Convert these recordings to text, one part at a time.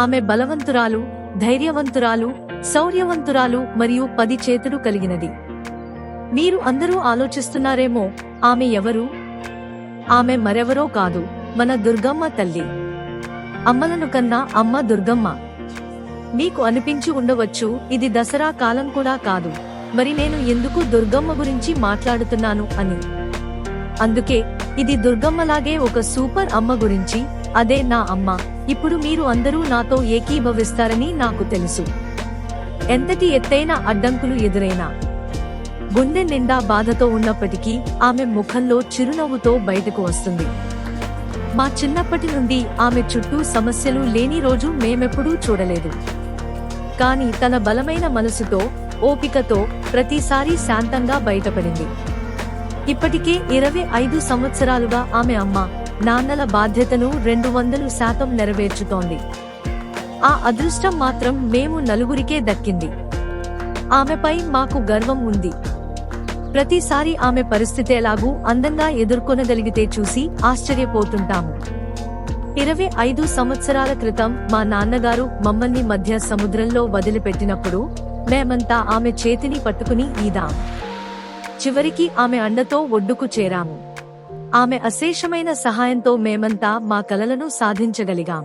ఆమె బలవంతురాలు, ధైర్యవంతురాలు, శౌర్యవంతురాలు మరియు 10 చేతులు కలిగినది. మీరు అందరూ ఆలోచిస్తున్నారేమో, ఆమె ఎవరు? ఆమె మరెవరో కాదు, మన దుర్గమ్మ తల్లి. అమ్మలను కన్నా అమ్మ దుర్గమ్మ. మీకు అనిపించి ఉండవచ్చు, ఇది దసరా కాలం కూడా కాదు, మరి నేను ఎందుకు దుర్గమ్మ గురించి మాట్లాడుతున్నాను అని. అందుకే, ఇది దుర్గమ్మలాగే ఒక సూపర్ అమ్మ గురించి, అదే నా అమ్మ. ఇప్పుడు మీరు అందరూ నాతో ఏకీభవిస్తారని నాకు తెలుసు. ఎంతటి ఎత్తైన అడ్డంకులు ఎదురైనా, గుండె నిండా బాధతో ఉన్నప్పటికీ ఆమె ముఖంలో చిరునవ్వుతో బయటకు వస్తుంది. మా చిన్నప్పటి నుండి ఆమె చుట్టూ సమస్యలు లేని రోజు మేమెప్పుడూ చూడలేదు. కానీ తన బలమైన మనసుతో, ఓపికతో ప్రతిసారి శాంతంగా బయటపడింది. ఇప్పటికే 25 సంవత్సరాలుగా ఆమె అమ్మ, నాన్నల బాధ్యతను 200% నెరవేర్చుతోంది. ఆ అదృష్టం మాత్రం మేము నలుగురికే దక్కింది. ఆమెపై మాకు గర్వం ఉంది. ప్రతిసారి ఆమె పరిస్థితి ఎలాగూ అందంగా ఎదుర్కొనగలిగితే చూసి ఆశ్చర్యపోతుంటాము. 25 సంవత్సరాల క్రితం మా నాన్నగారు మమ్మల్ని మధ్య సముద్రంలో వదిలిపెట్టినప్పుడు మేమంతా ఆమె చేతిని పట్టుకుని ఈదాం. చివరికి ఆమె అండతో ఒడ్డుకు చేరాము. ఆమె అశేషమైన సహాయంతో మేమంతా మా కలలను సాధించగలిగాం.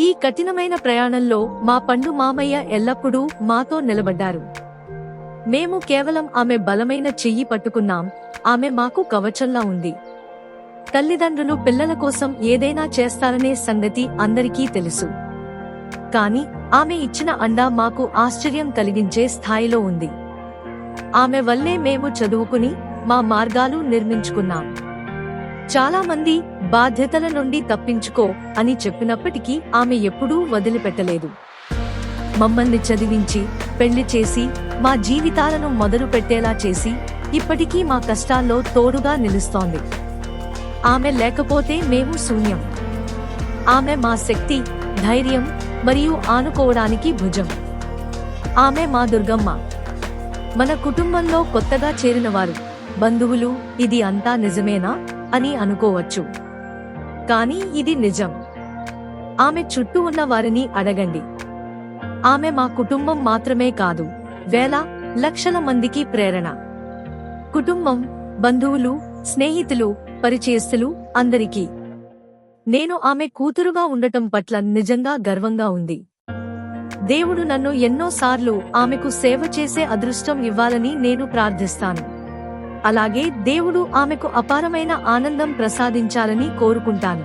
ఈ కఠినమైన ప్రయాణంలో మా పండు మామయ్య ఎల్లప్పుడూ మాతో నిలబడ్డారు. మేము కేవలం ఆమె బలమైన చెయ్యి పట్టుకున్నాం. ఆమె మాకు కవచంలా ఉంది. తల్లిదండ్రులు పిల్లల కోసం ఏదైనా చేస్తారనే సంగతి అందరికీ తెలుసు. కానీ ఆమె ఇచ్చిన అండ మాకు ఆశ్చర్యం కలిగించే స్థాయిలో ఉంది. ఆమె వల్లే మేము చదువుకుని మా మార్గాలు నిర్మించుకున్నాం. చాలా మంది బాధ్యతల నుండి తప్పించుకో అని చెప్పినప్పటికీ ఆమె ఎప్పుడూ వదిలిపెట్టలేదు. మమ్మల్ని చదివించి, పెళ్లి చేసి, మా జీవితాలను మొదలు పెట్టేలా చేసి, ఇప్పటికీ మా కష్టాల్లో తోడుగా నిలుస్తోంది. ఆమె లేకపోతే మేము శూన్యం. ఆమె మా శక్తి, ధైర్యం మరియు ఆనుకోవడానికి భుజం. ఆమె మా దుర్గమ్మ. మన కుటుంబంలో కొత్తగా చేరినవారు, బంధువులు ఇది అంతా నిజమేనా అని అనుకోవచ్చు. కానీ ఇది నిజం. ఆమె చుట్టూ ఉన్న వారిని అడగండి. ఆమె మా కుటుంబం మాత్రమే కాదు, వేల, లక్షల మందికి ప్రేరణ. కుటుంబం, బంధువులు, స్నేహితులు, పరిచయస్తులు అందరికీ. నేను ఆమె కూతురుగా ఉండటం పట్ల నిజంగా గర్వంగా ఉంది. దేవుడు నన్ను ఎన్నోసార్లు ఆమెకు సేవ చేసే అదృష్టం ఇవ్వాలని నేను ప్రార్థిస్తాను. అలాగే దేవుడు ఆమెకు అపారమైన ఆనందం ప్రసాదించాలని కోరుకుంటాను.